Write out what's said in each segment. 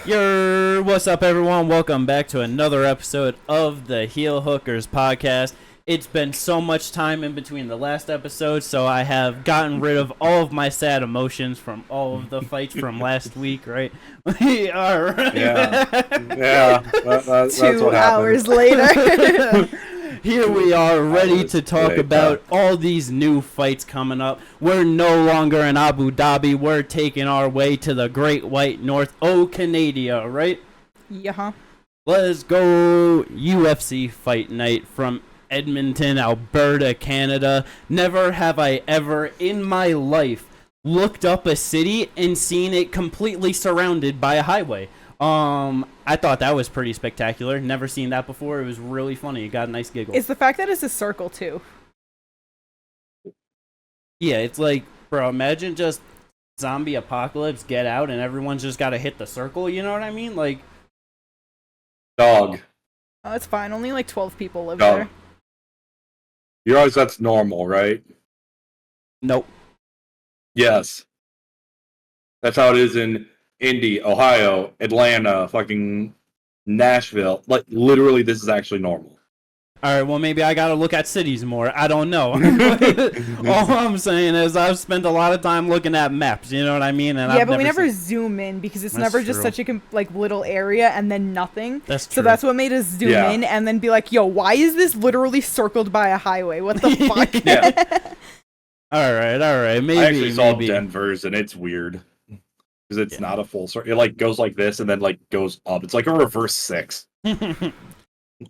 What's up, everyone? Welcome back to another episode of the Heel Hookers podcast. It's been so much time in between the last episode, so I have gotten rid of all of my sad emotions from all of the fights from last week, right? We are right that's 2 hours later. Here we are, ready to talk about all these new fights coming up. We're no longer in Abu Dhabi. We're taking our way to the Great White North, Canada, right? Yeah. Let's go UFC Fight Night from Edmonton, Alberta, Canada. Never have I ever in my life looked up a city and seen it completely surrounded by a highway. I thought that was pretty spectacular. Never seen that before. It was really funny. It got a nice giggle. It's the fact that it's a circle too. Yeah, it's like, bro, imagine just zombie apocalypse, get out, and everyone's just got to hit the circle. You know what I mean? Like, dog. Oh, it's fine. Only like 12 people live Dog. there. You realize that's normal, right? Nope. Yes. That's how it is in Indy, Ohio, Atlanta, fucking Nashville. Like, literally, this is actually normal. All right, well, maybe I got to look at cities more. I don't know. All I'm saying is I've spent a lot of time looking at maps, you know what I mean? And yeah, but we never zoom in because it's never just such a little area and then nothing. That's true. So that's what made us zoom in and then be like, yo, why is this literally circled by a highway? What the fuck? Yeah. All right. Maybe. I actually saw Denver's, and it's weird. Because it's not a full circle. It, like, goes like this and then, like, goes up. It's like a reverse 6.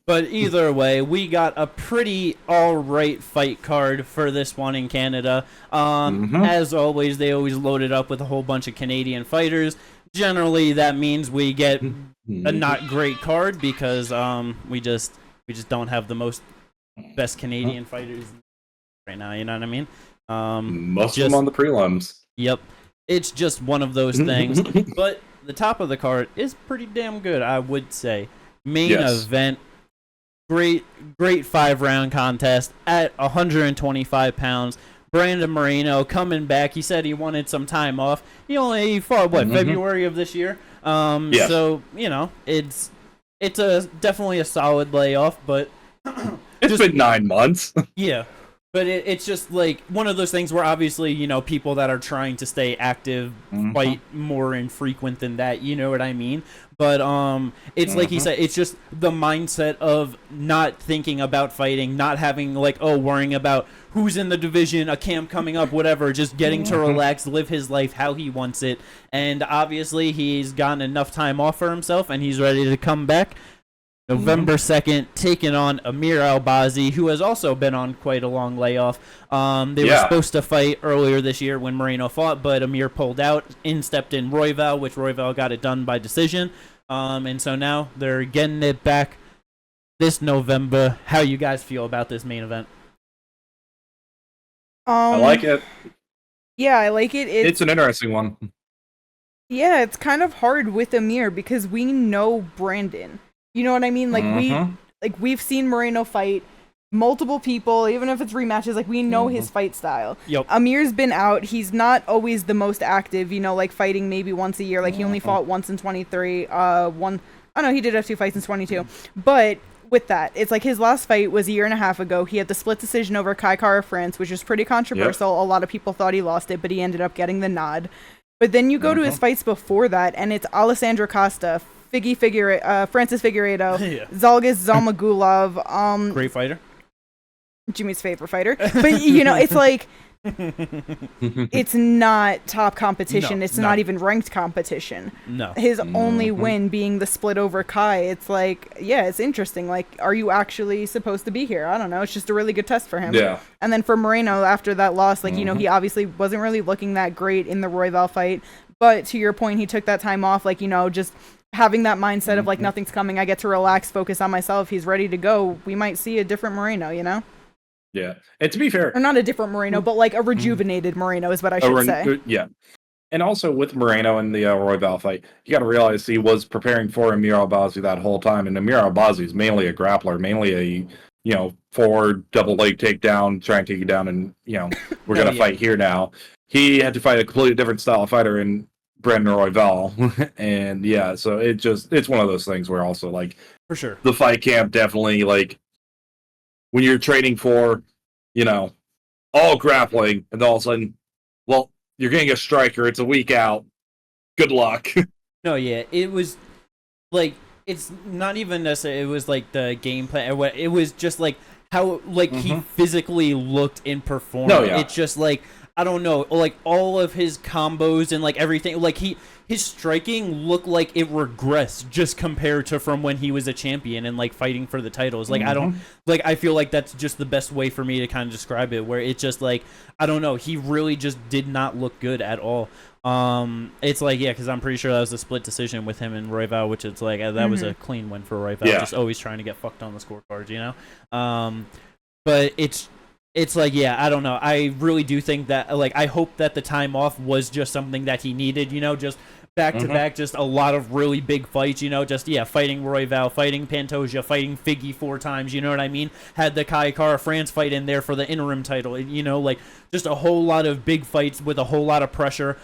But either way, we got a pretty alright fight card for this one in Canada. As always, they always load it up with a whole bunch of Canadian fighters. Generally, that means we get a not great card because we just don't have the best Canadian fighters right now. You know what I mean? Most of them on the prelims. Yep. It's just one of those things. But the top of the card is pretty damn good, I would say. Main event. Great 5-round contest at 125 pounds. Brandon Moreno coming back. He said he wanted some time off. He fought, February of this year? So, you know, it's definitely a solid layoff, but... It's been 9 months. Yeah. But it's just like one of those things where obviously, you know, people that are trying to stay active fight more infrequent than that, you know what I mean? But it's like he said, it's just the mindset of not thinking about fighting, not having worrying about who's in the division, a camp coming up, whatever, just getting to relax, live his life how he wants it. And obviously he's gotten enough time off for himself and he's ready to come back. November 2nd, taking on Amir Albazi, who has also been on quite a long layoff. They were supposed to fight earlier this year when Moreno fought, but Amir pulled out. Stepped in Royval, which Royval got it done by decision. And so now they're getting it back this November. How you guys feel about this main event? I like it. Yeah, I like it. It's an interesting one. Yeah, it's kind of hard with Amir because we know Brandon. You know what I mean? We've seen Moreno fight multiple people, even if it's rematches. Like, we know his fight style. Yep. Amir's been out. He's not always the most active. You know, like fighting maybe once a year. Like he only fought once in 23. He did have 2 fights in 22. But with that, it's like his last fight was a year and a half ago. He had the split decision over Kai Kara France, which was pretty controversial. Yep. A lot of people thought he lost it, but he ended up getting the nod. But then you go to his fights before that, and it's Alessandro Costa, Francis Figueiredo, Zhalgas Zalmagulov. Great fighter. Jimmy's favorite fighter. But, you know, it's like, it's not top competition. It's not even ranked competition. No. His only win being the split over Kai. It's like, yeah, it's interesting. Like, are you actually supposed to be here? I don't know. It's just a really good test for him. Yeah. And then for Moreno, after that loss, like, you know, he obviously wasn't really looking that great in the Royval fight. But to your point, he took that time off, like, you know, just having that mindset of like, nothing's coming. I get to relax, focus on myself. He's ready to go. We might see a different Moreno, you know? Yeah. And to be fair, or not a different Moreno, but like a rejuvenated Moreno is what I should say. Yeah. And also with Moreno in the Royval fight, you got to realize he was preparing for Amir Albazi that whole time. And Amir Albazi is mainly a grappler, mainly a forward double leg takedown, try and take you down, and we're gonna fight here now. He had to fight a completely different style of fighter, and Brandon Royval. And yeah, so it's one of those things where also like For sure. the fight camp definitely like when you're training for, all grappling, and all of a sudden, well, you're getting a striker, it's a week out. Good luck. No, yeah, it was like it's not even necessarily. It was like the game plan. It was just like how like he physically looked and performed. No, yeah. It's just like I don't know, like all of his combos and like everything. Like his striking looked like it regressed just compared to from when he was a champion and like fighting for the titles. Like I don't like I feel like that's just the best way for me to kind of describe it. Where it's just like I don't know, he really just did not look good at all. It's like because I'm pretty sure that was a split decision with him and Royval, which it's like that was a clean win for Royval. Yeah. Just always trying to get fucked on the scorecards, but it's like I don't know. I really do think that like I hope that the time off was just something that he needed, just back to back, just a lot of really big fights, just fighting Royval, fighting Pantoja, fighting Figgy 4 times, you know what I mean? Had the Kai Kara France fight in there for the interim title, like just a whole lot of big fights with a whole lot of pressure,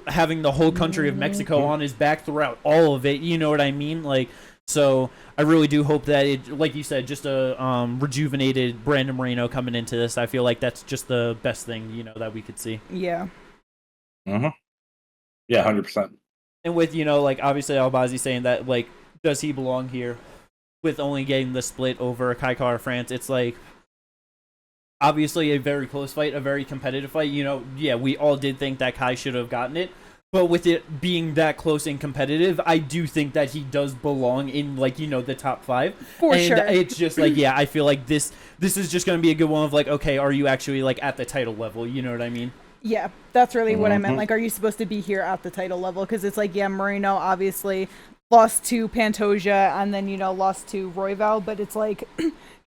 having the whole country of Mexico on his back throughout all of it, you know what I mean? Like, so I really do hope that it, like you said, just a rejuvenated Brandon Moreno coming into this. I feel like that's just the best thing, that we could see. Yeah. Yeah, 100%. And with, like, obviously Albazi saying that, like, does he belong here with only getting the split over Kai Kara France? It's, like, obviously a very close fight, a very competitive fight. We all did think that Kai should have gotten it. But with it being that close and competitive, I do think that he does belong in, like, the top 5. For and sure. It's just, like, I feel like this is just going to be a good one of, like, okay, are you actually, like, at the title level? You know what I mean? Yeah, that's really what I meant. Like, are you supposed to be here at the title level? Because it's like, Moreno obviously lost to Pantoja and then, lost to Royval. But it's like,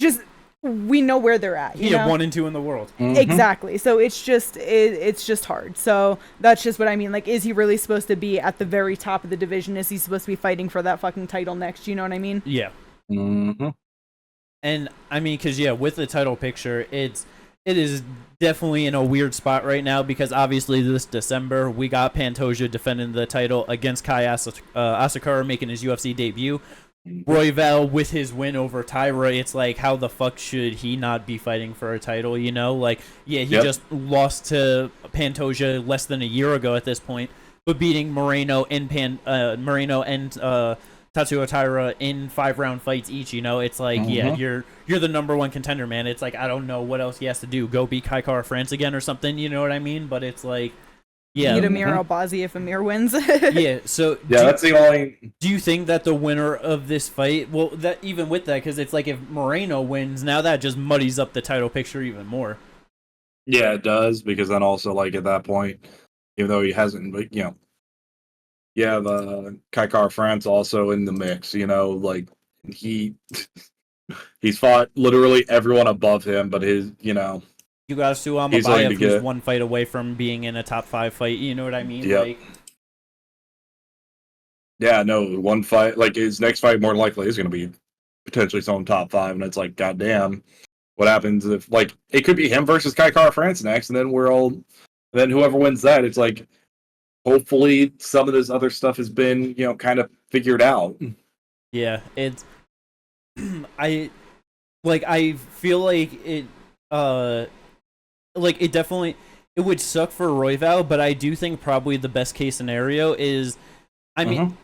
just, we know where they're at. You know? 1 and 2 in the world. Exactly. So it's just hard. So that's just what I mean. Like, is he really supposed to be at the very top of the division? Is he supposed to be fighting for that fucking title next? You know what I mean? Yeah. And, I mean, because, with the title picture, it is definitely in a weird spot right now because obviously this December we got Pantoja defending the title against Kai Asakura making his UFC debut. Royval with his win over Tyra, it's like how the fuck should he not be fighting for a title, Like, he just lost to Pantoja less than a year ago at this point, but beating Moreno and Tatsuo Taira in 5-round fights each, it's like, you're the number 1 contender, man. It's like, I don't know what else he has to do. Go beat Kai Kara France again or something, you know what I mean? But it's like, Beat Amir Albazi if Amir wins. So that's the only... Do you think that the winner of this fight, well, that even with that, because it's like if Moreno wins, now that just muddies up the title picture even more. Yeah, it does, because then also, like, at that point, even though he hasn't, but, the Kai Kara France also in the mix, like, he's fought literally everyone above him, but his, You got Suam Abayev, who's 1 fight away from being in a top 5 fight, you know what I mean? Yep. Like, yeah, no, 1 fight, like, his next fight more likely is going to be potentially someone top 5, and it's like, goddamn, what happens if, like, it could be him versus Kai Kara France next, and then then whoever wins that, it's like, hopefully some of this other stuff has been, kind of figured out. Yeah, it's I feel like it like it definitely it would suck for Royval, but I do think probably the best case scenario is in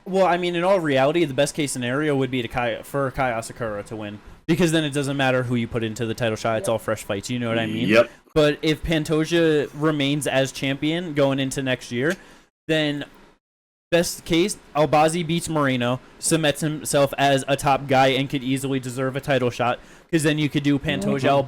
all reality, the best case scenario would be for Kai Asakura to win. Because then it doesn't matter who you put into the title shot. It's all fresh fights. You know what I mean? Yep. But if Pantoja remains as champion going into next year, then best case, Albazi beats Moreno, cements himself as a top guy, and could easily deserve a title shot. Because then you could do Pantoja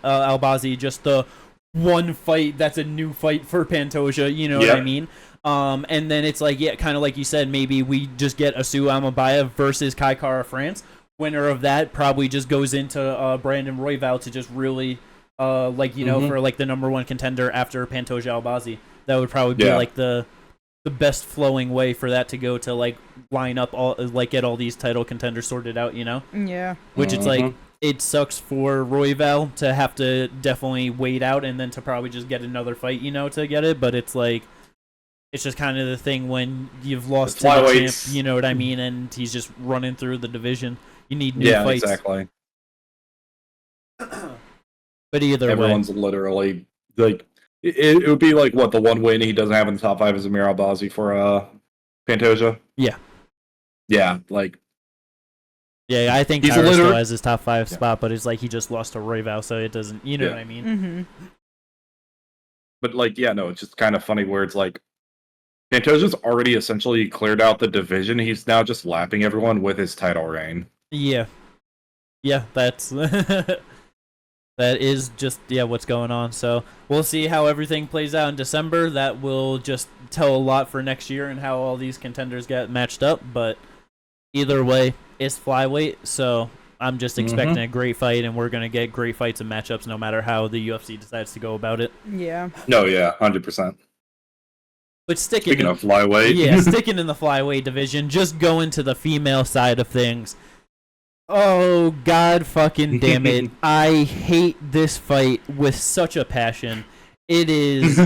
Albazi, just the 1 fight that's a new fight for Pantoja. You know what I mean? And then it's like, kind of like you said, maybe we just get Asu Amabaya versus Kai Kara France. Winner of that probably just goes into Brandon Royval to just really, for like the number 1 contender after Pantoja Albazi. That would probably be like the best flowing way for that to go to like line up all like get all these title contenders sorted out. Yeah. Which it's like it sucks for Royval to have to definitely wait out and then to probably just get another fight, to get it. But it's like it's just kind of the thing when you've lost to the champ, you know what I mean, and he's just running through the division. You need new fights. Yeah, exactly. But either everyone's way, literally like it would be like what the one win he doesn't have in the top 5 is Amir Albazi for Pantoja. Yeah. Yeah, like. Yeah, I think Tyra still has his top 5 spot, but it's like he just lost to Royval, so it doesn't. You know what I mean? Mm-hmm. But like, yeah, no, it's just kind of funny where it's like Pantoja's already essentially cleared out the division. He's now just lapping everyone with his title reign. Yeah. Yeah, that's that is just what's going on. So we'll see how everything plays out in December. That will just tell a lot for next year and how all these contenders get matched up. But either way, it's flyweight, so I'm just expecting a great fight, and we're gonna get great fights and matchups no matter how the UFC decides to go about it. Yeah. No, yeah, 100%. But speaking of flyweight, sticking in the flyweight division, just going to the female side of things. Oh, God fucking damn it. I hate this fight with such a passion. It is...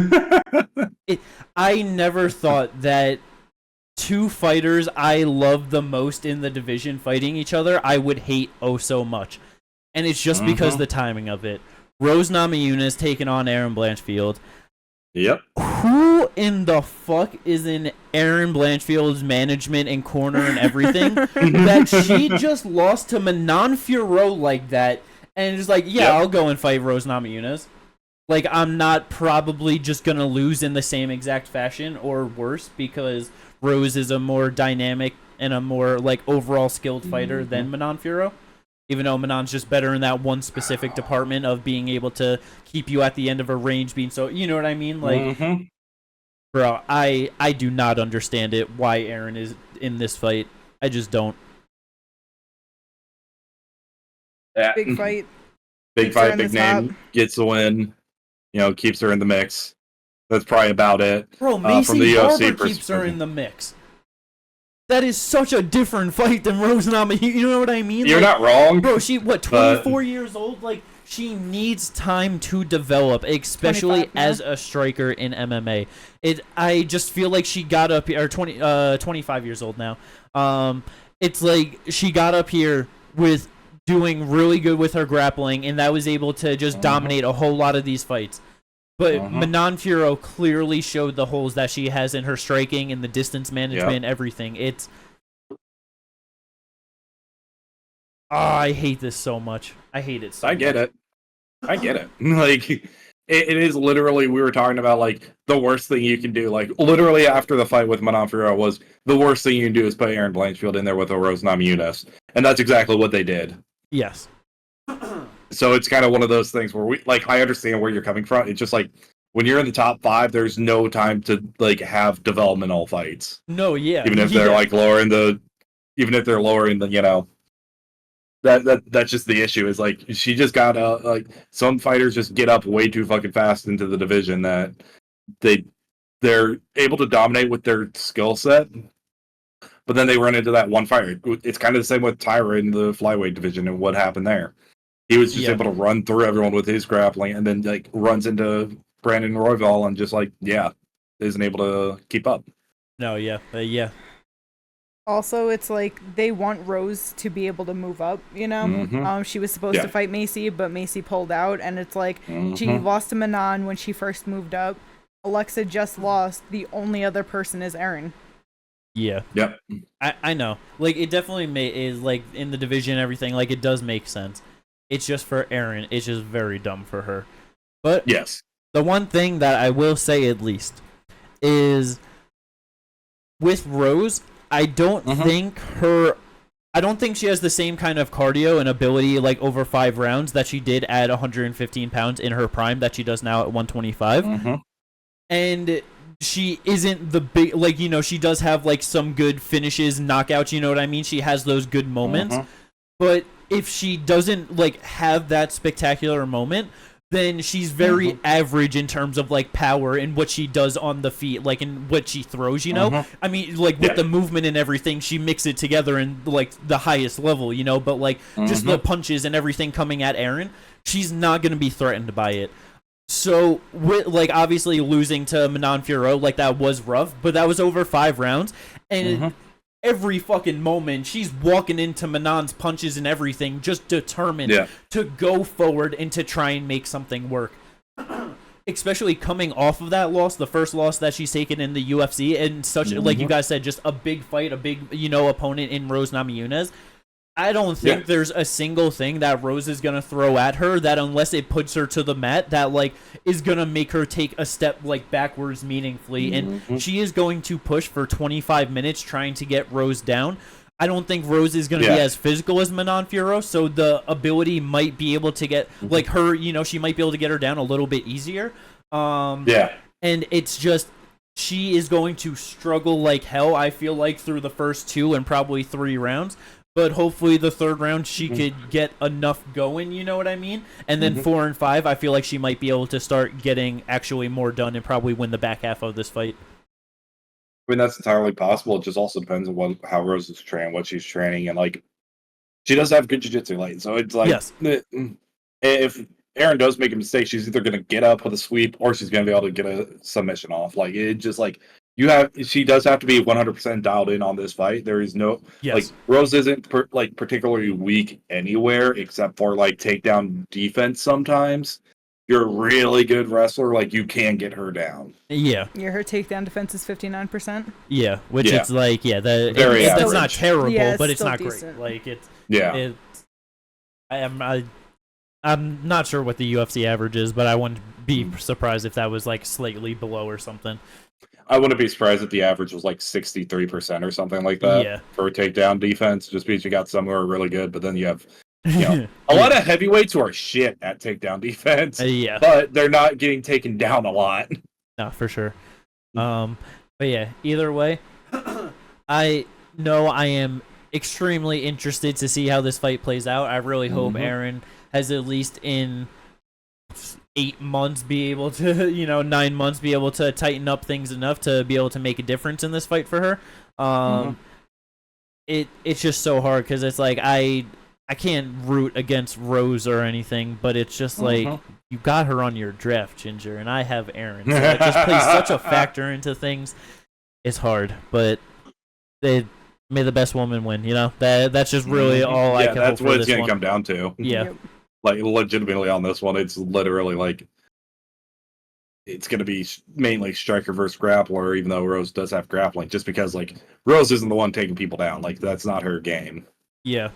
I never thought that 2 fighters I love the most in the division fighting each other, I would hate oh so much. And it's just because of the timing of it. Rose Namajunas taking on Erin Blanchfield. Yep. Who in the fuck is in Erin Blanchfield's management and corner and everything that she just lost to Manon Fiorot like that and is like, I'll go and fight Rose Namajunas. Like, I'm not probably just going to lose in the same exact fashion or worse because Rose is a more dynamic and a more, like, overall skilled fighter than Manon Fiorot. Even though Manon's just better in that one specific department of being able to keep you at the end of a range, being so, you know what I mean? Like, bro, I do not understand it, why Erin is in this fight. I just don't. Big fight. Big fight, big name, gets the win, keeps her in the mix. That's probably about it. Bro, Macy from the UFC keeps her in the mix. That is such a different fight than Rose Namajunas. You know what I mean? You're not wrong. Bro, she, 24 years old? Like, she needs time to develop, especially as a striker in MMA. I just feel like she got up here, 25 years old now. It's like she got up here with doing really good with her grappling, and that was able to just dominate a whole lot of these fights. But Manon Fiorot clearly showed the holes that she has in her striking and the distance management, everything. It's... I hate this so much. I hate it so much. I get it. Like, it is literally, we were talking about, like, the worst thing you can do. Like, literally after the fight with Manon Fiorot was, the worst thing you can do is put Erin Blanchfield in there with a Rose Namajunas. And that's exactly what they did. Yes. So it's kind of one of those things where I understand where you're coming from. It's just like when you're in the top 5, there's no time to like have developmental fights. No, yeah. Even if they're like lowering the, that's just the issue. Is like she just got like some fighters just get up way too fucking fast into the division that they're able to dominate with their skill set. But then they run into that one fight. It's kind of the same with Tyra in the flyweight division and what happened there. He was just able to run through everyone with his grappling and then like runs into Brandon Royval and just like, isn't able to keep up. No, yeah. Also, it's like they want Rose to be able to move up, She was supposed to fight Macy, but Macy pulled out, and it's like she lost to Manon when she first moved up. Alexa just lost. The only other person is Erin. Yeah. Yep. I know. Like, it definitely is, like, in the division and everything, like, it does make sense. It's just for Erin. It's just very dumb for her. But yes, the one thing that I will say at least is with Rose, I don't think she has the same kind of cardio and ability like over 5 rounds that she did at 115 pounds in her prime that she does now at 125. And she isn't the big, like, she does have like some good finishes, knockouts, you know what I mean? She has those good moments. But if she doesn't like have that spectacular moment, then she's very average in terms of like power and what she does on the feet, like in what she throws, I mean, like with the movement and everything, she mixes it together in like the highest level, but like just the punches and everything coming at Erin, she's not going to be threatened by it. So, like, obviously losing to Manon Fiorot, like, that was rough, but that was over 5 rounds, and every fucking moment, she's walking into Manon's punches and everything, just determined to go forward and to try and make something work. Especially coming off of that loss, the first loss that she's taken in the UFC, and such, like you guys said, just a big fight, a big, opponent in Rose Namajunas. I don't think there's a single thing that Rose is gonna throw at her that, unless it puts her to the mat, that like is gonna make her take a step like backwards meaningfully. And she is going to push for 25 minutes trying to get Rose down. I don't think Rose is gonna be as physical as Manon Fiorot, so the ability might be able to get like her. She might be able to get her down a little bit easier. And it's just, she is going to struggle like hell, I feel like, through the first 2 and probably 3 rounds. But hopefully the 3rd round she could get enough going, you know what I mean? And then 4 and 5, I feel like she might be able to start getting actually more done and probably win the back half of this fight. I mean, that's entirely possible. It just also depends on how Rose is training, what she's training, and like, she does have good jiu-jitsu, like, so it's like, if Erin does make a mistake, she's either going to get up with a sweep or she's going to be able to get a submission off. Like, it just like, she does have to be 100% dialed in on this fight. There is no, like, Rose isn't particularly weak anywhere except for like takedown defense sometimes. You're a really good wrestler, like, you can get her down. Yeah, her takedown defense is 59%. Yeah, which it's like, that's not terrible, but it's not decent. Great. Like, I'm not sure what the UFC average is, but I wouldn't be surprised if that was like slightly below or something. I wouldn't be surprised if the average was like 63% or something like that for a takedown defense, just because you got some who are really good, but then you have a lot of heavyweights who are shit at takedown defense, but they're not getting taken down a lot. No, for sure. But yeah, either way, I know I am extremely interested to see how this fight plays out. I really hope Erin has at least in 8 months be able to, 9 months be able to tighten up things enough to be able to make a difference in this fight for her. It's just so hard because it's like I can't root against Rose or anything, but it's just like you got her on your draft, Ginger, and I have Erin. So it just plays such a factor into things. It's hard, but may the best woman win. That's just really all I can hope for this one. That's what it's gonna come down to. Yeah. Like, legitimately on this one, it's literally like, it's going to be mainly striker versus grappler, even though Rose does have grappling, just because, like, Rose isn't the one taking people down. Like, that's not her game. Yeah.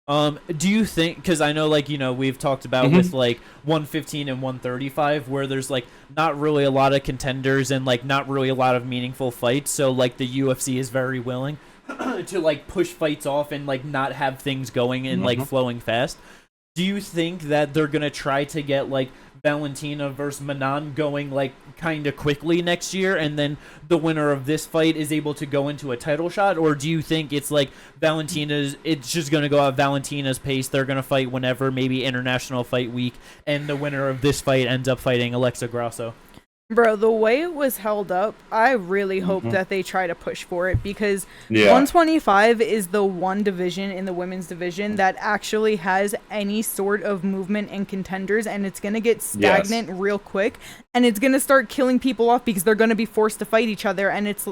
Do you think, because I know, like, we've talked about with, like, 115 and 135, where there's, like, not really a lot of contenders and, like, not really a lot of meaningful fights, so, like, the UFC is very willing to, like, push fights off and, like, not have things going and, like, flowing fast. Do you think that they're going to try to get, like, Valentina versus Manon going, like, kind of quickly next year, and then the winner of this fight is able to go into a title shot? Or do you think it's, like, it's just going to go at Valentina's pace, they're going to fight whenever, maybe International Fight Week, and the winner of this fight ends up fighting Alexa Grasso? Bro, the way it was held up, I really hope that they try to push for it, because 125 is the one division in the women's division that actually has any sort of movement and contenders, and it's going to get stagnant real quick, and it's going to start killing people off because they're going to be forced to fight each other, and it's...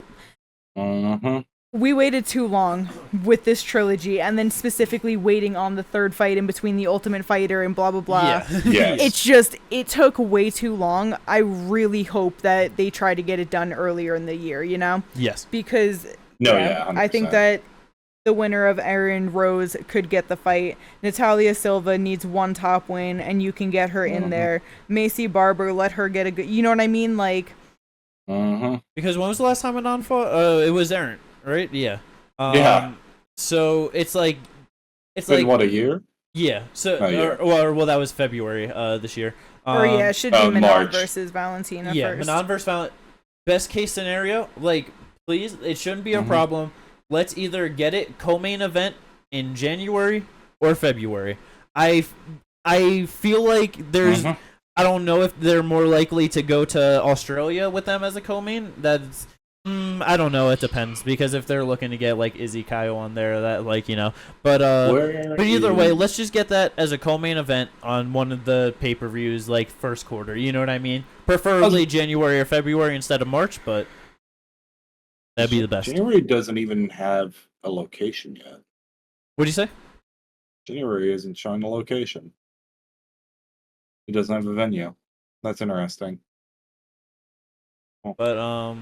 We waited too long with this trilogy, and then specifically waiting on the 3rd fight in between the Ultimate Fighter and blah, blah, blah. It's just, it took way too long. I really hope that they try to get it done earlier in the year, Yes. Because I think that the winner of Erin Rose could get the fight. Natalia Silva needs one top win, and you can get her in there. Macy Barber, let her get a good... You know what I mean? Like... Because when was the last time Manon fought? It was Erin. Right? Yeah. So it's like been, what, a year? Yeah. So well, that was February this year. It should be Manon versus Valentina. Yeah, first. Manon versus Valentina. Best case scenario, like, please, it shouldn't be a problem. Let's either get it co-main event in January or February. I feel like there's. I don't know if they're more likely to go to Australia with them as a co-main. That's I don't know. It depends because if they're looking to get like Izzy Kyle on there, that but either way, let's just get that as a co-main event on one of the pay-per-views, like first quarter. You know what I mean? Preferably January or February instead of March, but that'd be the best. January doesn't even have a location yet. What do you say? January isn't showing a location. It doesn't have a venue. That's interesting. But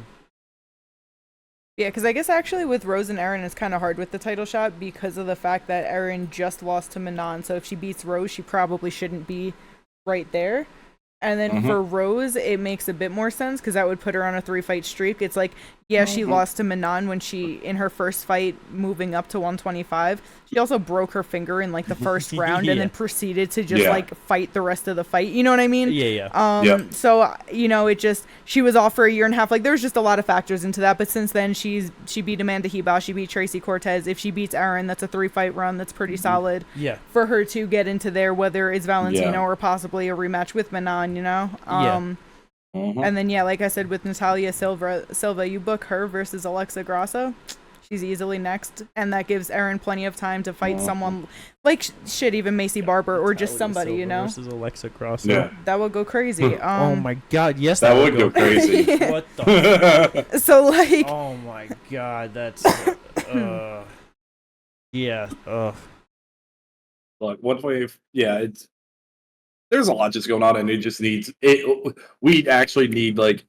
Yeah, because I guess actually with Rose and Erin, it's kind of hard with the title shot because of the fact that Erin just lost to Manon. So if she beats Rose, she probably shouldn't be right there. And then for Rose, it makes a bit more sense because that would put her on a 3-fight streak. It's like, yeah, she lost to Manon when in her first fight moving up to 125. She also broke her finger in like the first round and then proceeded to just like fight the rest of the fight. You know what I mean? Yeah. So, she was off for a year and a half. Like there's just a lot of factors into that. But since then, she beat Amanda Hebos. She beat Tracy Cortez. If she beats Erin, that's a 3-fight run. That's pretty solid. Yeah. For her to get into there, whether it's Valentino or possibly a rematch with Manon, And then, like I said, with Natalia Silva, you book her versus Alexa Grasso. She's easily next. And that gives Erin plenty of time to fight someone like, even Macy Barber or just somebody, versus Alexa Grasso. Yeah. That would go crazy. Oh my god, yes, that would go crazy. What the So, like... Oh my god, that's... yeah, Look, one way... it's... There's a lot just going on, and it just needs it. We actually need like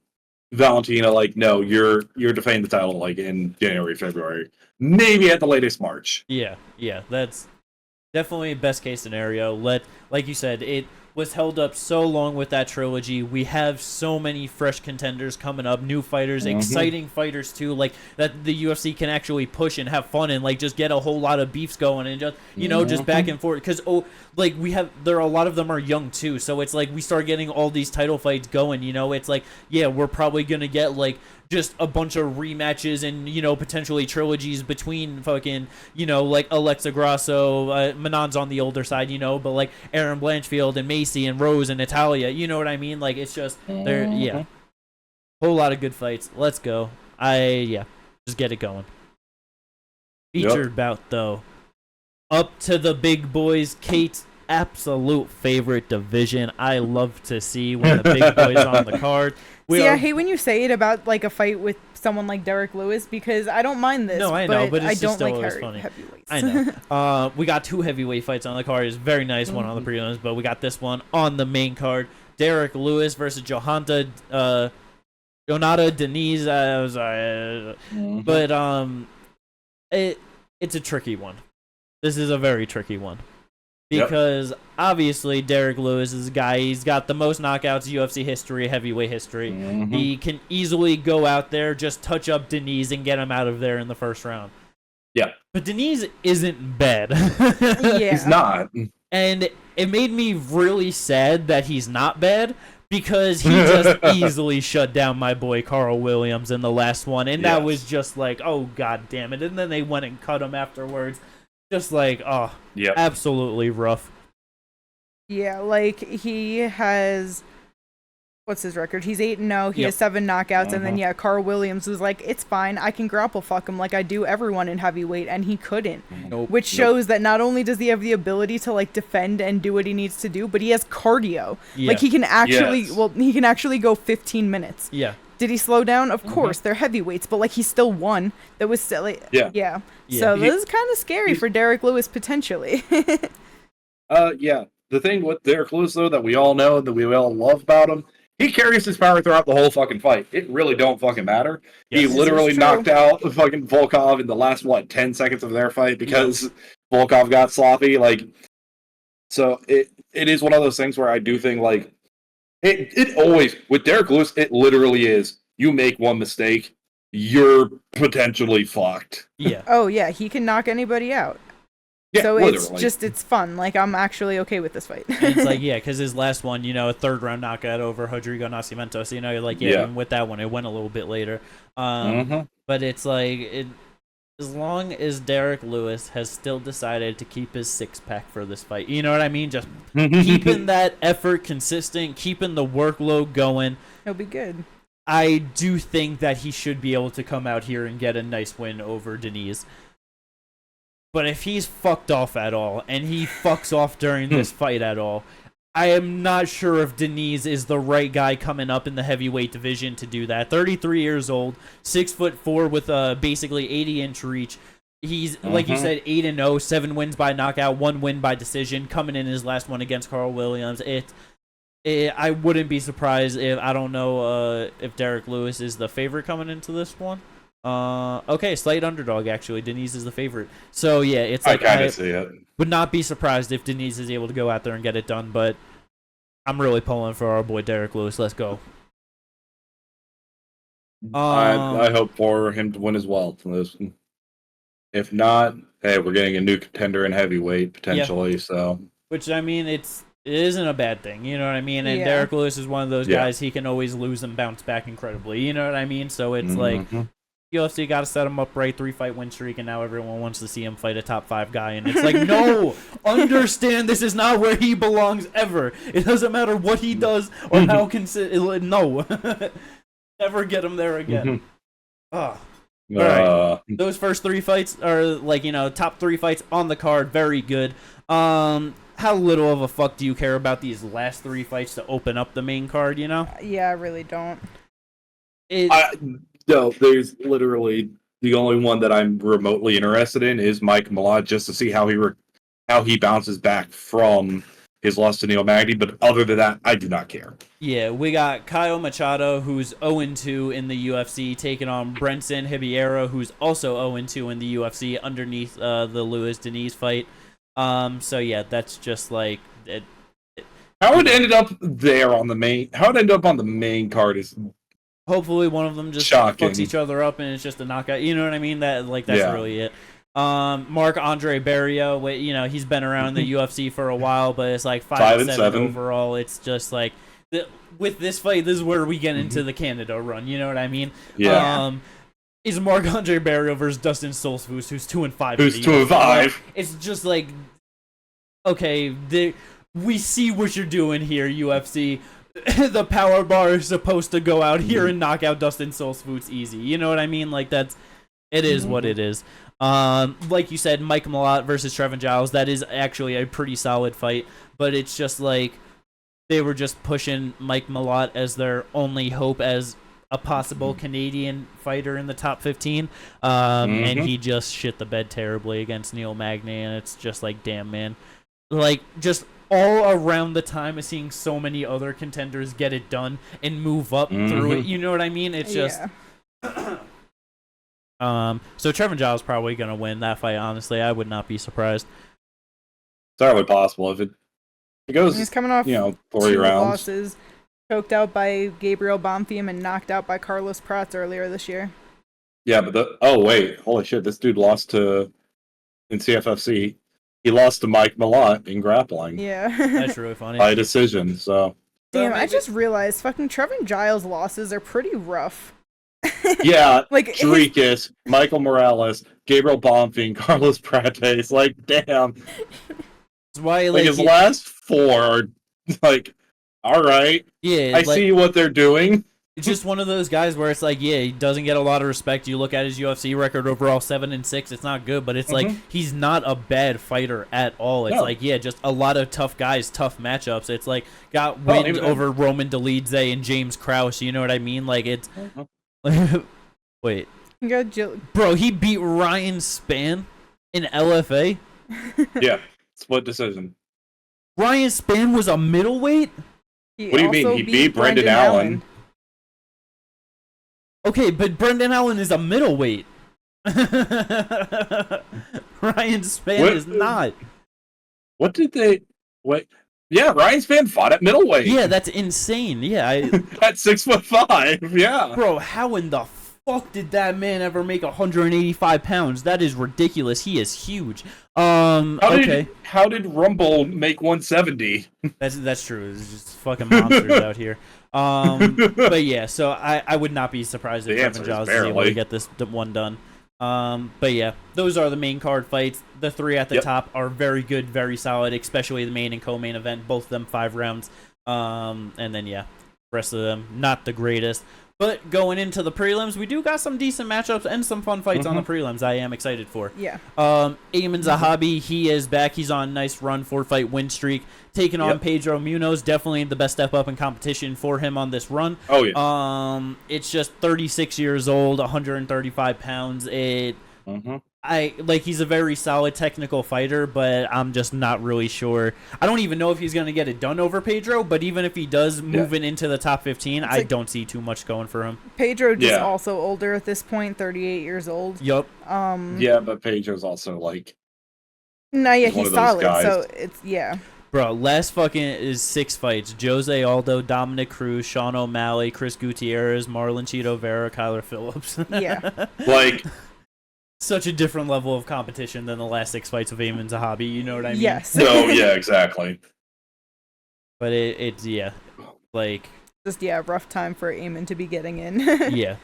Valentina. Like, no, you're defending the title like in January, February, maybe at the latest March. Yeah, that's definitely best case scenario. Like you said, it was held up so long with that trilogy. We have so many fresh contenders coming up, new fighters, exciting fighters too, like that the UFC can actually push and have fun and like just get a whole lot of beefs going and just just back and forth because a lot of them are young too, so it's like we start getting all these title fights going. It's like we're probably gonna get like just a bunch of rematches and potentially trilogies between fucking like Alexa Grasso, Manon's on the older side, but like Erin Blanchfield and Macy and Rose and Natalia, you know what I mean? Like it's just whole lot of good fights. Let's go. Just get it going. Featured bout though, up to the big boys, Kate's absolute favorite division. I love to see when the big boys on the card. I hate when you say it about like a fight with someone like Derek Lewis because I don't mind this. No, I know, but it's I just don't still like always funny. Heavyweights. I know. We got 2 heavyweight fights on the card. It's very nice one on the prelims, but we got this one on the main card. Derek Lewis versus Jonata Denise. But it's a tricky one. This is a very tricky one. Because obviously Derek Lewis is a guy, he's got the most knockouts UFC history, heavyweight history. He can easily go out there, just touch up Denise and get him out of there in the first round. Yeah. But Denise isn't bad. He's not. And it made me really sad that he's not bad because he just easily shut down my boy Carl Williams in the last one. And that was just like, oh, god damn it. And then they went and cut him afterwards. Just like, absolutely rough. Yeah, like he has, what's his record? He's 8-0. He has 7 knockouts, and then Carl Williams was like, "It's fine. I can grapple fuck him like I do everyone in heavyweight," and he couldn't. Which shows that not only does he have the ability to like defend and do what he needs to do, but he has cardio. Yeah. Like he can actually, he can actually go 15 minutes. Yeah. Did he slow down? Of course, they're heavyweights, but like he still won. That was silly. Yeah. So this is kind of scary for Derek Lewis potentially. The thing with Derek Lewis though that we all know that we all love about him, he carries his power throughout the whole fucking fight. It really don't fucking matter. Yes, he literally knocked out fucking Volkov in the last 10 seconds of their fight because Volkov got sloppy. Like, so it is one of those things where I do think like. It always, with Derek Lewis, it literally is, you make one mistake, you're potentially fucked. Yeah. Oh, yeah, he can knock anybody out. Yeah, so literally. It's fun. Like, I'm actually okay with this fight. And it's like, because his last one, a 3rd round knockout over Rodrigo Nascimento. So, you're like, and with that one, it went a little bit later. But it's like, as long as Derek Lewis has still decided to keep his 6-pack for this fight, you know what I mean? Just keeping that effort consistent, keeping the workload going. He'll be good. I do think that he should be able to come out here and get a nice win over Deniz. But if he's fucked off at all, and he fucks off during this fight at all, I am not sure if Deniz is the right guy coming up in the heavyweight division to do that. 33 years old, 6'4" with basically 80-inch reach. He's, like you said, 8-0, 7 wins by knockout, 1 win by decision, coming in his last one against Carl Williams. I wouldn't be surprised if, I don't know if Derek Lewis is the favorite coming into this one. Okay, slight underdog, actually. Deniz is the favorite. So, yeah, it's like I see it. Would not be surprised if Deniz is able to go out there and get it done, but I'm really pulling for our boy Derek Lewis. Let's go. I hope for him to win as well. If not, hey, we're getting a new contender in heavyweight, potentially, so... Which, I mean, it isn't a bad thing, you know what I mean? And Derek Lewis is one of those guys, he can always lose and bounce back incredibly, you know what I mean? So it's like... UFC got to set him up right, 3-fight win streak, and now everyone wants to see him fight a top 5 guy, and it's like, no, understand this is not where he belongs ever. It doesn't matter what he does or how no, never get him there again. All right, those first 3 fights are like, you know, top 3 fights on the card, very good. How little of a fuck do you care about these last 3 fights to open up the main card? You know? Yeah, I really don't. No, there's literally the only one that I'm remotely interested in is Mike Malott, just to see how he bounces back from his loss to Neil Magny. But other than that, I do not care. Yeah, we got Caio Machado, who's 0-2 in the UFC, taking on Brenson Hibiera, who's also 0-2 in the UFC, underneath the Lewis Deniz fight. So yeah, that's just like how it ended up there on the main. How it ended up on the main card is. Hopefully one of them just shocking. Fucks each other up and it's just a knockout. You know what I mean? That's really it. Marc-Andre Barrios, you know, he's been around the UFC for a while, but it's like 5-7 overall. It's just like with this fight, this is where we get into the Canada run. You know what I mean? Yeah. Is Marc-Andre Barrios versus Dustin Stoltzfus, who's 2-5. Who's 2-5? It's just like, okay, we see what you're doing here, UFC. The power bar is supposed to go out here and knock out Dustin Stoltzfus easy. You know what I mean? Like, it is what it is. Like you said, Mike Malott versus Trevin Giles, that is actually a pretty solid fight, but it's just like they were just pushing Mike Malott as their only hope as a possible Canadian fighter in the top 15, and he just shit the bed terribly against Neil Magny, and it's just like, damn, man. Like, just all around the time of seeing so many other contenders get it done and move up through it. You know what I mean? It's just... so Trevin Giles probably going to win that fight, honestly. I would not be surprised. It's hardly possible. If it goes, he's coming off 3 2 rounds. losses, choked out by Gabriel Bonfim and knocked out by Carlos Pratt earlier this year. Yeah, but holy shit, this dude lost in CFFC. He lost to Mike Malott in grappling. Yeah. That's really funny. By decision, so. Damn, I just realized fucking Trevin Giles' losses are pretty rough. Yeah, like Dricus, Michael Morales, Gabriel Bonfim, Carlos Prates, like, damn. That's why, like his last 4 are, like, alright. Yeah. I see what they're doing. It's just one of those guys where it's like, yeah, he doesn't get a lot of respect. You look at his UFC record overall, 7-6. It's not good, but it's like he's not a bad fighter at all. It's like, yeah, just a lot of tough guys, tough matchups. It's like got wins over Roman Dolidze and James Krause. You know what I mean? Like it's. Wait. Bro, he beat Ryan Spann in LFA. Yeah, split decision. Ryan Spann was a middleweight. What do you mean? He beat Brendan Allen. Okay, but Brendan Allen is a middleweight. Ryan Spann is not. What did they... What? Yeah, Ryan Spann fought at middleweight. Yeah, that's insane. Yeah. At 6'5", yeah. Bro, how in the fuck did that man ever make 185 pounds? That is ridiculous. He is huge. How did Rumble make 170? That's true. It's just fucking monsters out here. But yeah, so I would not be surprised if Trevin Giles is able to get this one done. But yeah, those are the main card fights. The 3 at the top are very good, very solid, especially the main and co-main event. Both of them 5 rounds. And then yeah, rest of them not the greatest. But going into the prelims, we do got some decent matchups and some fun fights on the prelims I am excited for. Yeah. Ayman Zahabi, he is back. He's on a nice run, 4-fight win streak. Taking on Pedro Munoz, definitely the best step up in competition for him on this run. Oh, yeah. It's just 36 years old, 135 pounds. He's a very solid technical fighter, but I'm just not really sure. I don't even know if he's going to get it done over Pedro, but even if he does move it into the top 15, I don't see too much going for him. Pedro just also older at this point, 38 years old. Yup. Yeah, but Pedro's also like... No, yeah, he's solid, so it's, Bro, last fucking is 6 fights. Jose Aldo, Dominic Cruz, Sean O'Malley, Chris Gutierrez, Marlon Cheeto Vera, Kyler Phillips. Yeah. Like... Such a different level of competition than the last 6 fights of Ayman Zahabi, you know what I mean? Yes. No, yeah, exactly. But it's like... Just, rough time for Ayman to be getting in. Yeah.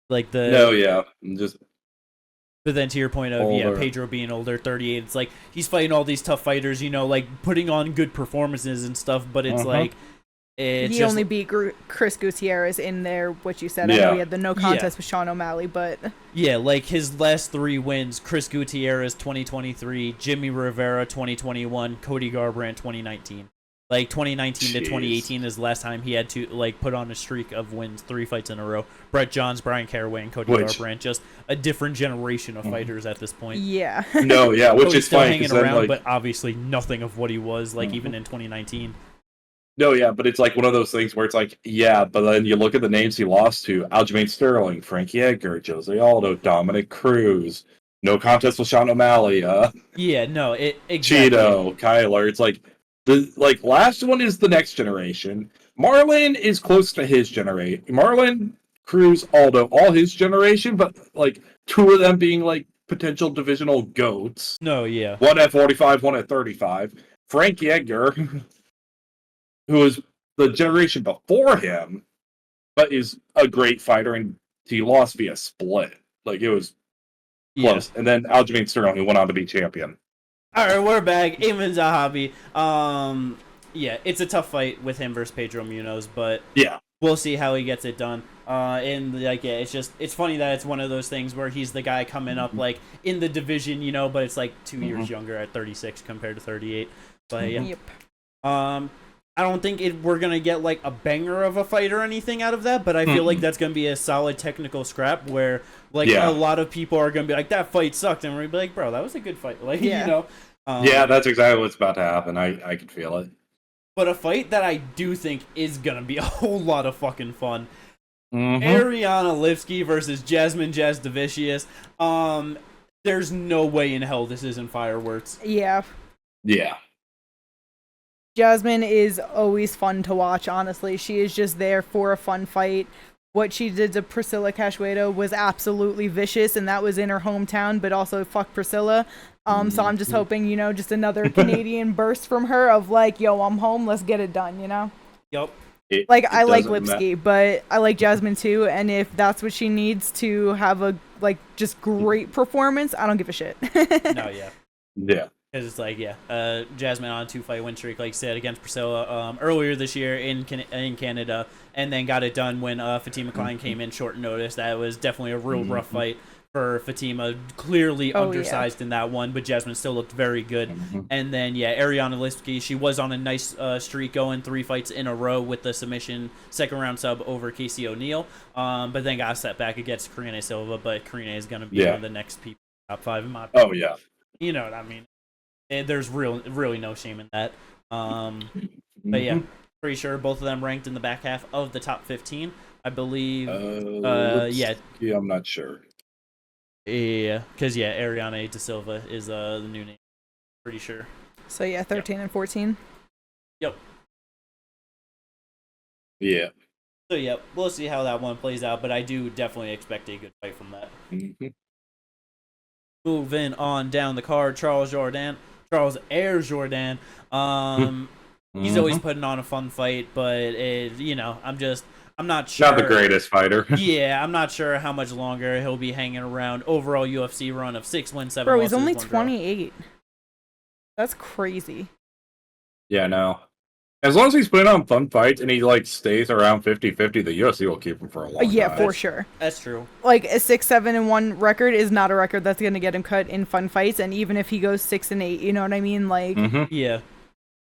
Like the... No, yeah, just... But then to your point of, Pedro being older, 38, it's like, he's fighting all these tough fighters, you know, like, putting on good performances and stuff, but it's like... He only beat Chris Gutierrez in there, what you said. I know he had the no contest with Sean O'Malley, but... Yeah, like his last 3 wins, Chris Gutierrez 2023, Jimmy Rivera 2021, Cody Garbrandt 2019. Like 2019 to 2018 is the last time he had to like put on a streak of wins, 3 fights in a row. Brett Johns, Brian Caraway, and Cody Garbrandt, just a different generation of fighters at this point. Yeah. No, yeah, which Cody's is still fine. hanging around, but obviously nothing of what he was like even in 2019. No, yeah, but it's like one of those things where it's like, but then you look at the names he lost to: Aljamain Sterling, Frankie Edgar, Jose Aldo, Dominic Cruz, no contest with Sean O'Malley, exactly. Cheeto, Kyler. It's like the last one is the next generation. Marlon is close to his generation. Marlon, Cruz, Aldo, all his generation, but like 2 of them being like potential divisional goats. No, yeah. One at 45, one at 35. Frankie Edgar, who is the generation before him, but is a great fighter, and he lost via split. Like, it was close. And then Aljamain Sterling, who went on to be champion. All right, we're back. Ayman Zahabi. It's a tough fight with him versus Pedro Munoz, but we'll see how he gets it done. It's funny that it's one of those things where he's the guy coming up like in the division, you know, but it's like 2 years younger at 36 compared to 38. But I don't think we're going to get, like, a banger of a fight or anything out of that, but I feel like that's going to be a solid technical scrap where, like, a lot of people are going to be like, that fight sucked, and we're going to be like, bro, that was a good fight. Like, you know? That's exactly what's about to happen. I can feel it. But a fight that I do think is going to be a whole lot of fucking fun. Ariana Lipski versus Jasmine Jasdavicius. There's no way in hell this isn't fireworks. Yeah. Yeah. Jasmine is always fun to watch, honestly. She is just there for a fun fight. What she did to Priscilla Cachoeira was absolutely vicious, and that was in her hometown, but also fuck Priscilla. So I'm just hoping, you know, just another Canadian burst from her of like, yo, I'm home, let's get it done, you know? Yep. I like Lipski, but I like Jasmine too, and if that's what she needs to have a, like, just great performance, I don't give a shit. No, yeah. Yeah. Because it's like, Jasmine on a 2-fight win streak, like I said, against Priscilla earlier this year in Canada, and then got it done when Fatima Klein came in short notice. That was definitely a real rough fight for Fatima, clearly undersized in that one, but Jasmine still looked very good. And then, Ariana Lipski, she was on a nice streak going 3 fights in a row with the submission second round sub over Casey O'Neill, but then got set back against Karine Silva, but Karine is going to be one of the next people top 5 in my opinion. Oh, yeah. You know what I mean? There's really no shame in that. But pretty sure both of them ranked in the back half of the top 15. I believe. Yeah, I'm not sure. Yeah, because Ariana Da Silva is the new name. Pretty sure. So 13 and 14. Yep. Yeah. So we'll see how that one plays out, but I do definitely expect a good fight from that. Moving on down the card, Charles Air Jordan. He's always putting on a fun fight, but I'm not sure. Not the greatest fighter. I'm not sure how much longer he'll be hanging around. Overall UFC run of 6 wins, 7 Bro, losses. he's only 28. That's crazy. Yeah, no. As long as he's putting on fun fights and he like stays around 50-50, the UFC will keep him for a long time. Yeah, for sure. That's true. Like a 6-7-1 record is not a record that's gonna get him cut in fun fights, and even if he goes 6-8, you know what I mean? Like, yeah.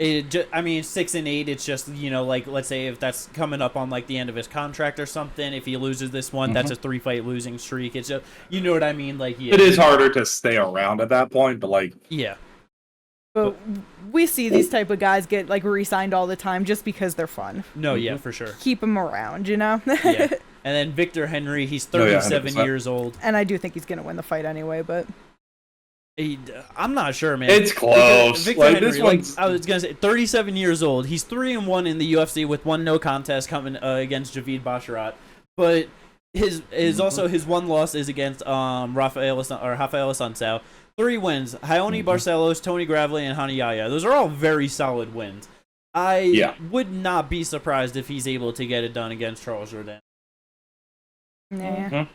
I mean, 6-8. It's just, you know, like, let's say if that's coming up on like the end of his contract or something. If he loses this one, that's a 3-fight losing streak. It's just, you know what I mean? Like, yeah, it is harder to stay around at that point, but like, yeah. But we see these type of guys get like re-signed all the time just because they're fun. No, yeah, for sure. Keep them around, you know. Yeah. And then Victor Henry, he's 37 years old, and I do think he's gonna win the fight anyway, but. I'm not sure, man. It's close. Victor like, Henry, this one's... I was gonna say, 37 years old. He's 3-1 in the UFC with one no contest coming against Javid Basharat. But his also his one loss is against Rafael Assunção. 3 wins: Ione Barcelos, Tony Gravely, and Hani Yahya. Those are all very solid wins. I would not be surprised if he's able to get it done against Charles Jourdain. Nah,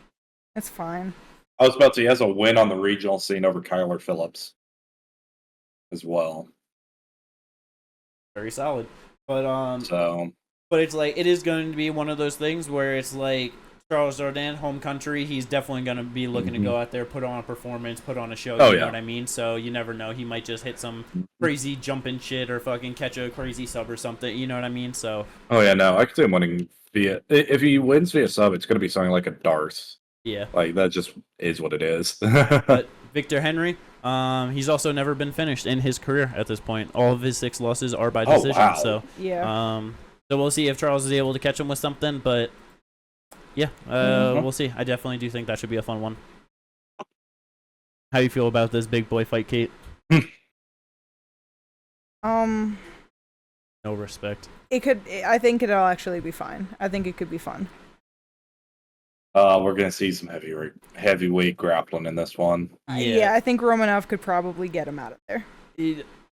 that's fine. I was about to say, he has a win on the regional scene over Kyler Phillips as well. Very solid. But so, but it's like, it is going to be one of those things where it's like, Charles Jourdain, home country, he's definitely going to be looking to go out there, put on a performance, put on a show, you know what I mean? So you never know, he might just hit some crazy jumping shit or fucking catch a crazy sub or something, you know what I mean? So. Oh yeah, no, I could see him winning via, if he wins via sub, it's going to be something like a Darth. Yeah. Like, that just is what it is. But Victor Henry, he's also never been finished in his career at this point. All of his 6 losses are by decision. Wow. So yeah. So we'll see if Charles is able to catch him with something, but yeah, we'll see. I definitely do think that should be a fun one. How you feel about this big boy fight, Kate? No respect. I think it'll actually be fine. I think it could be fun. We're gonna see some heavyweight grappling in this one. Yeah, I think Romanov could probably get him out of there.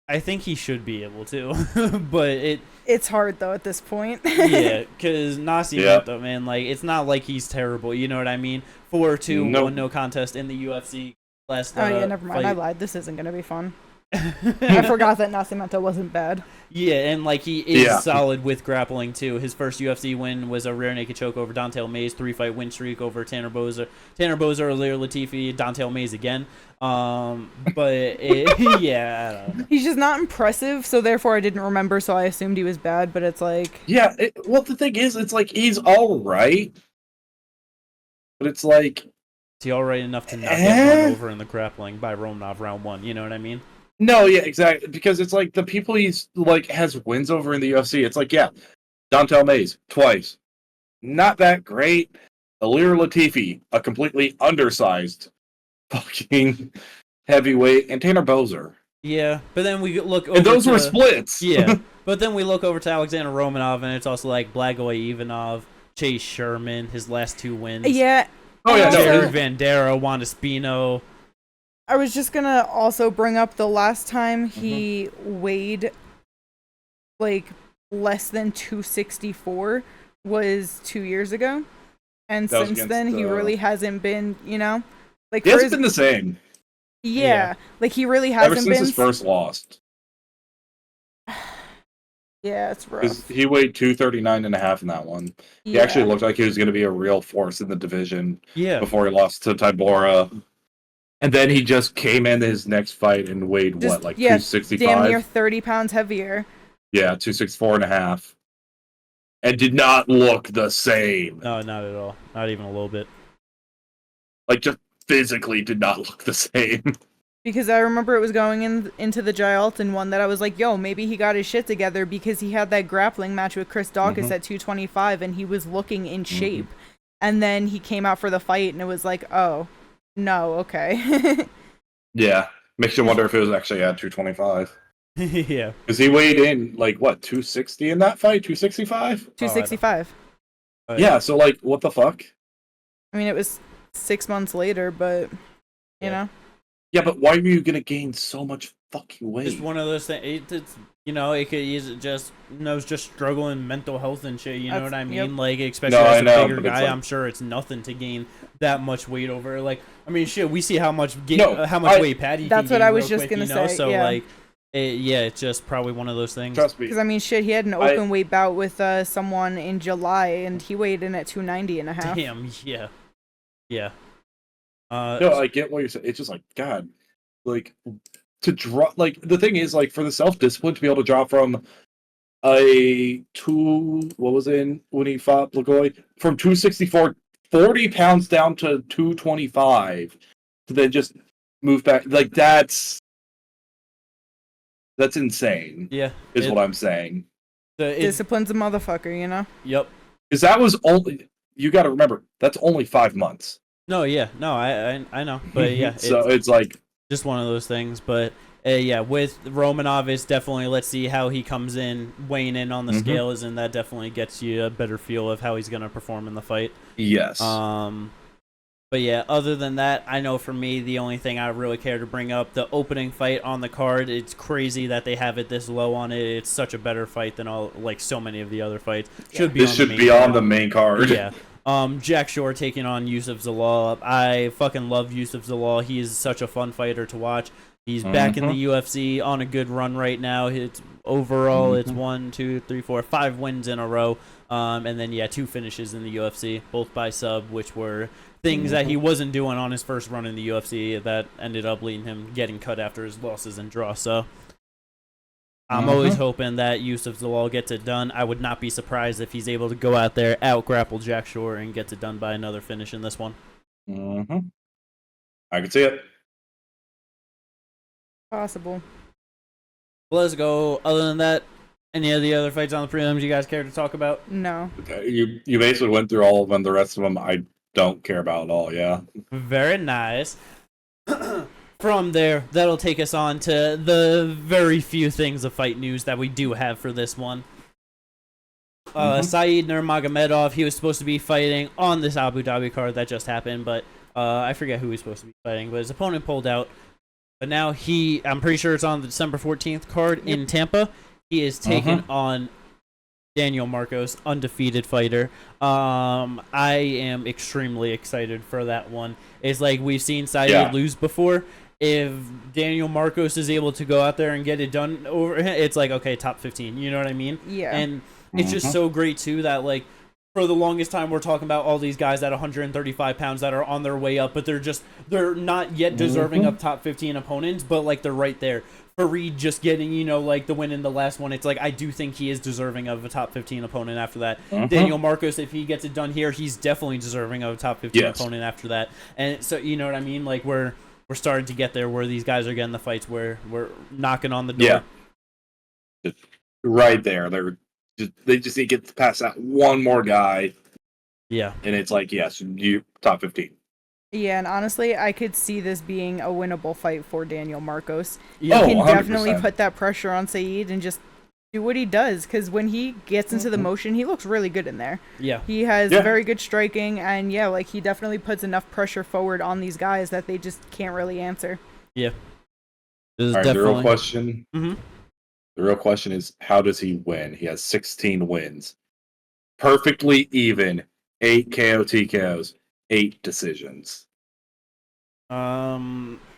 I think he should be able to, but it's hard though at this point. Yeah, because Nascimento, man, like, it's not like he's terrible. You know what I mean? 4-2, 1 no contest in the UFC last. Oh yeah, never mind. Fight. I lied. This isn't gonna be fun. I forgot that Nascimento wasn't bad. Yeah, and like, he is solid with grappling too. His first UFC win was a rear naked choke over Don'Tale Mayes, 3-fight win streak over Tanner Bozer, Aliir Latifi, Don'Tale Mayes again. But yeah, I don't know. He's just not impressive, so therefore I didn't remember, so I assumed he was bad. But it's like, yeah. Well, the thing is, it's like he's all right, but it's like, is he all right enough to not get run over in the grappling by Romanov round 1? You know what I mean? No, yeah, exactly. Because it's like the people he's like has wins over in the UFC. It's like, yeah, Don'Tale Mayes twice, not that great. Aliir Latifi, a completely undersized fucking heavyweight, and Tanner Bozer. Yeah, but then we look over and those were splits. Yeah, but then we look over to Alexander Romanov, and it's also like Blagoy Ivanov, Chase Sherman, his last 2 wins. Yeah. Oh yeah, Jared Vandera, Juan Espino. I was just gonna also bring up the last time he weighed like less than 264 was 2 years ago, and since then he really hasn't been, you know, like, he hasn't been the same. Yeah, like, he really hasn't ever been since his first loss. Yeah, it's rough. He weighed 239.5 in that one. He actually looked like he was going to be a real force in the division. Yeah. Before he lost to Tybura. And then he just came in his next fight and weighed, 265? Damn near 30 pounds heavier. Yeah, 264.5. And did not look the same. No, not at all. Not even a little bit. Like, just physically did not look the same. Because I remember it was going into the Jai Alton one that I was like, yo, maybe he got his shit together because he had that grappling match with Chris Daukaus at 225 and he was looking in shape. And then he came out for the fight and it was like, oh, no, okay. Yeah. Makes you wonder if it was actually at 225. Yeah. Because he weighed in, 260 in that fight? 265? 265. Yeah, so, what the fuck? I mean, it was 6 months later, but, you know. Yeah, but why were you going to gain so much fucking weight? It's one of those things, it's, you know, it could easily just, just struggling mental health and shit, you know what I mean? Yep. Like, especially as a bigger guy, like, I'm sure it's nothing to gain that much weight over. Like, I mean, shit, we see how much weight Patty that's can what gain I was real just quick, going to say, so, It's just probably one of those things. Trust me. Because, I mean, shit, he had an open weight bout with someone in July, and he weighed in at 290.5. Damn, yeah. Yeah. No, I get what you're saying. It's just like, God, like, to drop, like, the thing is, like, for the self-discipline to be able to drop from what was it when he fought Blagoy? From 264, 40 pounds down to 225, to then just move back. Like, that's insane. Yeah. Is what I'm saying. Discipline's a motherfucker, you know? Yep. Because that was only, you got to remember, that's only 5 months. No, yeah. No, I know. But yeah. So it's like, just one of those things. But yeah, with Romanov, it's definitely, let's see how he comes in, weighing in on the scales, and that definitely gets you a better feel of how he's going to perform in the fight. Yes. But yeah, other than that, I know for me, the only thing I really care to bring up, the opening fight on the card, it's crazy that they have it this low on it. It's such a better fight than so many of the other fights. This should be on the main card. Yeah. Jack Shore taking on Yusuf Zalal. I fucking love Yusuf Zalal. He is such a fun fighter to watch. He's back in the UFC on a good run right now. It's overall, it's 1, 2, 3, 4, 5 wins in a row. And then 2 finishes in the UFC, both by sub, which were things that he wasn't doing on his first run in the UFC that ended up leading him getting cut after his losses and draw. So I'm always hoping that Yusuf Zalal gets it done. I would not be surprised if he's able to go out there, out-grapple Jack Shore, and gets it done by another finish in this one. I can see it. Possible. Let's go. Other than that, any of the other fights on the prelims you guys care to talk about? No. You basically went through all of them. The rest of them I don't care about at all, yeah. Very nice. From there, that'll take us on to the very few things of fight news that we do have for this one. Saeed Nurmagomedov, he was supposed to be fighting on this Abu Dhabi card that just happened, but I forget who he's supposed to be fighting, but his opponent pulled out. But now I'm pretty sure it's on the December 14th card in Tampa. He is taking on Daniel Marcos, undefeated fighter. I am extremely excited for that one. It's like we've seen Saeed lose before. If Daniel Marcos is able to go out there and get it done over, it's like, okay, top 15. You know what I mean? Yeah. And it's just so great, too, that, like, for the longest time, we're talking about all these guys at 135 pounds that are on their way up, but they're not yet deserving of top 15 opponents, but, like, they're right there. Fareed just getting, like, the win in the last one, it's like, I do think he is deserving of a top 15 opponent after that. Daniel Marcos, if he gets it done here, he's definitely deserving of a top 15 opponent after that. And so, you know what I mean? Like, we're starting to get there where these guys are getting the fights where we're knocking on the door. Yeah. Right there. They just need to get past that one more guy. Yeah. And it's like, yes, you top 15. Yeah, and honestly, I could see this being a winnable fight for Daniel Marcos. Yeah. He can 100%. definitely put that pressure on Saeed and just do what he does, because when he gets into the motion, he looks really good in there. Yeah. He has very good striking, and he definitely puts enough pressure forward on these guys that they just can't really answer. Yeah. All right, the real question. The real question is, how does he win? He has 16 wins. Perfectly even. 8 KO TKOs. 8 decisions. He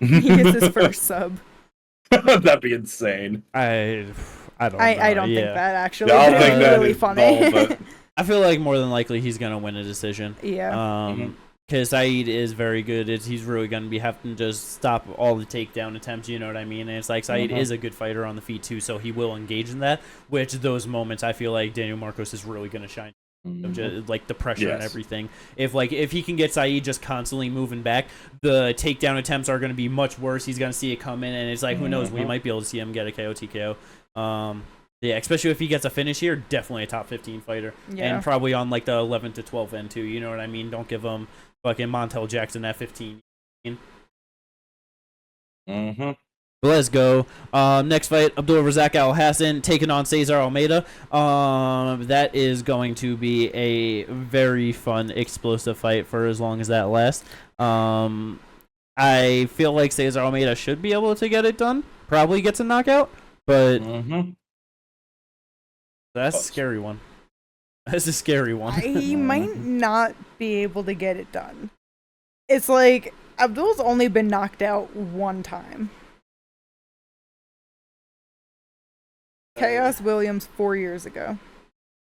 gets his first sub. That'd be insane. I don't know. I don't think that, actually. I don't think that really is funny. But I feel like more than likely he's going to win a decision. Yeah. Because Saeed is very good. He's really going to be having to just stop all the takedown attempts, you know what I mean? And it's like Saeed is a good fighter on the feet, too, so he will engage in that, which those moments I feel like Daniel Marcos is really going to shine. Just, like the pressure and everything. If he can get Saeed just constantly moving back, the takedown attempts are going to be much worse. He's going to see it come in, and it's like, who knows? We might be able to see him get a KO TKO. Yeah, especially if he gets a finish here, definitely a top 15 fighter. Yeah. And probably on like the 11 to 12 end too. You know what I mean? Don't give him fucking Montel Jackson at 15. Let's go. Next fight, Abdul Razak Al Hassan taking on Cesar Almeida. That is going to be a very fun, explosive fight for as long as that lasts. I feel like Cesar Almeida should be able to get it done. Probably gets a knockout, but that's a scary one. That's a scary one. He might not be able to get it done. It's like Abdul's only been knocked out one time. Chaos Williams 4 years ago.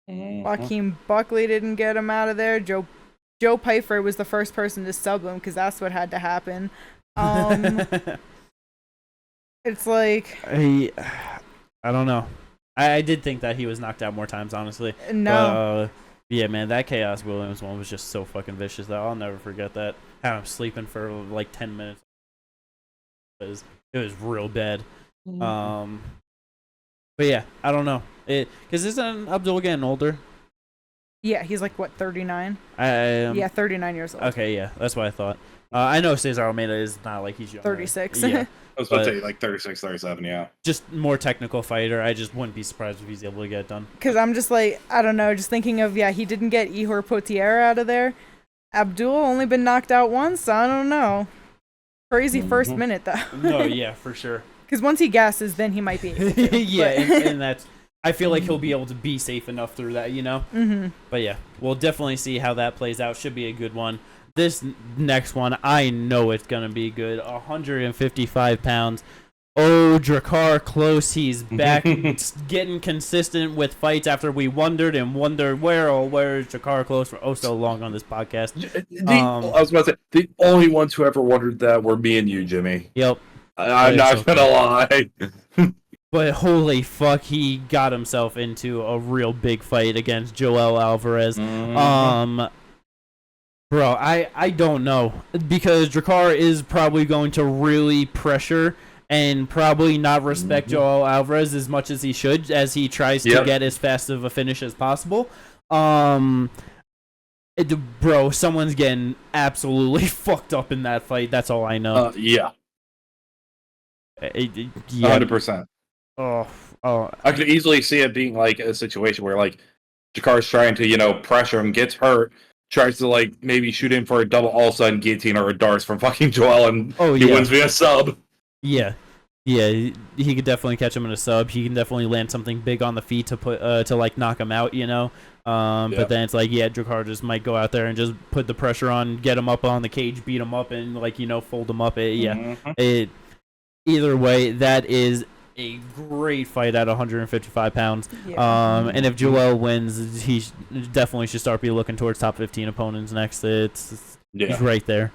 Joaquin Buckley didn't get him out of there. Joe Pyfer was the first person to sub him because that's what had to happen. It's like I don't know. I did think that he was knocked out more times, honestly. No. Yeah, man, that Chaos Williams one was just so fucking vicious that I'll never forget that. Had him sleeping for like 10 minutes. It was real bad. But yeah, I don't know. Because isn't Abdul getting older? Yeah, he's like, what, 39? Yeah, 39 years old. Okay, yeah, that's what I thought. I know Cesar Almeida is not like he's young. 36. Yeah. I was about to say like 36, 37, yeah. Just more technical fighter. I just wouldn't be surprised if he's able to get it done. Because I'm just like, I don't know, just thinking of, he didn't get Ihor Potiera out of there. Abdul only been knocked out once, so I don't know. Crazy first minute, though. No, yeah, for sure. Because once he gasses, then he might be able to. Yeah, and that's... I feel like he'll be able to be safe enough through that, you know? Mm-hmm. But yeah, we'll definitely see how that plays out. Should be a good one. This next one, I know it's going to be good. 155 pounds. Oh, Drakkar Klose, he's back getting consistent with fights after we wondered where is Drakkar Klose for so long on this podcast. I was about to say, the only ones who ever wondered that were me and you, Jimmy. Yep. I'm not going to lie. But holy fuck, he got himself into a real big fight against Joel Alvarez. Bro, I don't know. Because Drakkar is probably going to really pressure and probably not respect Joel Alvarez as much as he should, as he tries to get as fast of a finish as possible. Bro, someone's getting absolutely fucked up in that fight. That's all I know. Yeah. 100%. Oh. I could easily see it being like a situation where like Jakkar's trying to, pressure him, gets hurt, tries to like maybe shoot in for a double all-sudden guillotine or a darts from fucking Joel, and he wins via sub. Yeah. Yeah, he could definitely catch him in a sub. He can definitely land something big on the feet to put to like knock him out, But then it's like, Drakkar just might go out there and just put the pressure on, get him up on the cage, beat him up, and like fold him up. Either way, that is a great fight at 155 pounds. And if Joel wins, he definitely should start be looking towards top 15 opponents next. It's right there.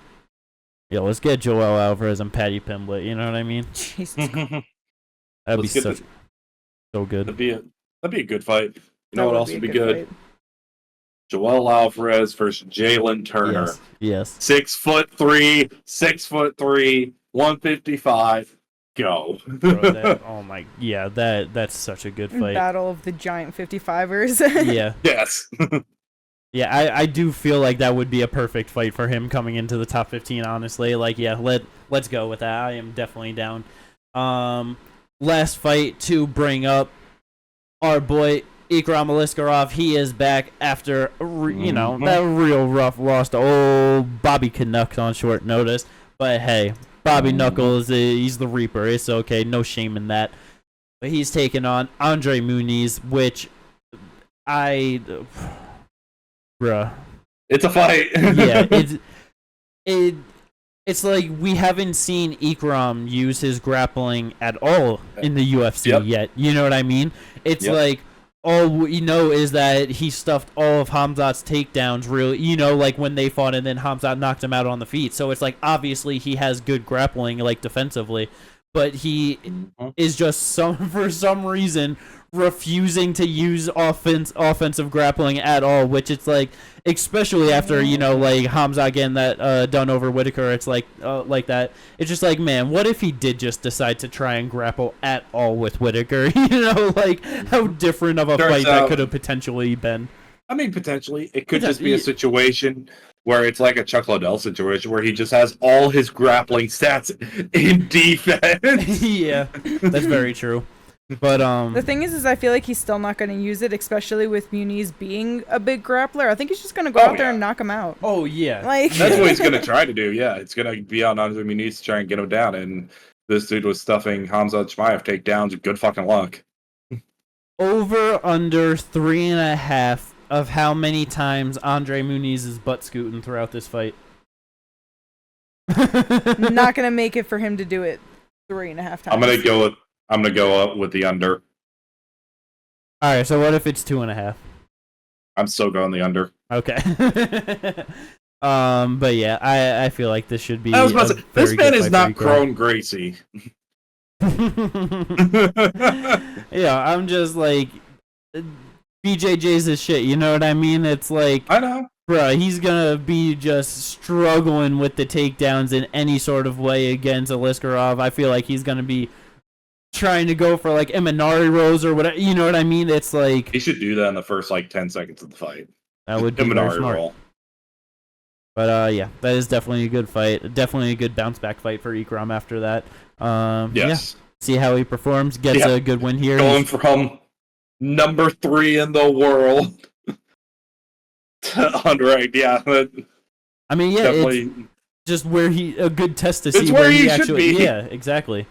Yeah, let's get Joel Alvarez and Patty Pimblett. You know what I mean? Jesus. That'd be so good. That'd be a good fight. You know what else would be good? Joel Alvarez versus Jalen Turner. Yes. 6'3", 155. Go. Bro, that's such a good fight. Battle of the giant 55ers. Yeah. Yes. Yeah, I do feel like that would be a perfect fight for him coming into the top 15, honestly. Like, let's go with that. I am definitely down. Last fight to bring up, our boy Ikram Aliskerov. He is back after, that real rough loss to old Bobby Canucks on short notice. But hey, Bobby Knuckles, he's the Reaper. It's okay, no shame in that. But he's taking on Andre Muniz, which bruh. It's a fight. Yeah, it's like we haven't seen Ikram use his grappling at all in the UFC yet. You know what I mean? It's like all we know is that he stuffed all of Hamzat's takedowns really, like when they fought and then Hamzat knocked him out on the feet. So it's like obviously he has good grappling like defensively, but he is just for some reason refusing to use offensive grappling at all, which it's like, especially after like Hamzat getting that done over Whitaker, it's like that. It's just like, man, what if he did just decide to try and grapple at all with Whitaker? Like how different of a fight that could have potentially been. I mean, potentially it could just be a situation where it's like a Chuck Liddell situation where he just has all his grappling stats in defense. Yeah, that's very true. But the thing is I feel like he's still not going to use it, especially with Muniz being a big grappler. I think he's just going to go out there and knock him out. Oh yeah, that's what he's going to try to do. Yeah, it's going to be on Andre Muniz to try and get him down. And this dude was stuffing Hamzat Chimaev takedowns. Good fucking luck. Over under 3.5 of how many times Andre Muniz is butt scooting throughout this fight. Not going to make it for him to do it 3.5 times. I'm gonna go up with the under. All right, so what if it's 2.5? I'm still going the under. Okay. But yeah, I feel like this should be. I was about to say, this man is not Ikram. Crone Gracie. Yeah, I'm just like, BJJ's his shit. You know what I mean? It's like, I know. bruh, he's gonna be just struggling with the takedowns in any sort of way against Aliskerov. I feel like he's gonna be trying to go for like Imanari rolls or whatever. You know what I mean? It's like He should do that in the first 10 seconds of the fight. that would be very Imanari smart. roll. But yeah, that is definitely a good fight. Definitely a good bounce back fight for Ikram after that. Yes. Yeah, see how he performs. Gets a good win here. Going from number 3 in the world to unranked. Yeah. I mean, yeah, Definitely. it's just where a good test to It's see where he should actually. be. Yeah, exactly.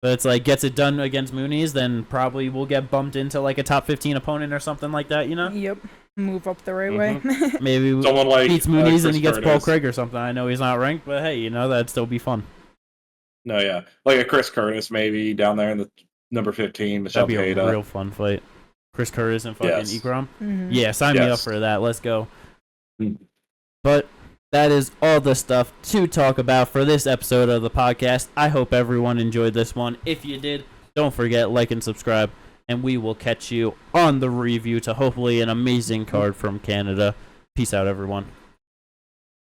But it's like gets it done against Muniz, then probably will get bumped into like a top 15 opponent or something like that. You know? Yep. Move up the right way. Maybe Someone like beats Muniz Chris and he gets Paul Curtis. Craig or something. I know he's not ranked, but hey, that'd still be fun. No, yeah. Like a Chris Curtis maybe down there in the number 15, Michelle That'd be a Peda. real fun fight. Chris Curtis and fucking Yes. Ikram. Mhm. Yeah, sign me up Yes. for that. Let's go. Mm. But that is all the stuff to talk about for this episode of the podcast. I hope everyone enjoyed this one. If you did, don't forget, like and subscribe, and we will catch you on the review to hopefully an amazing card from Canada. Peace out, everyone.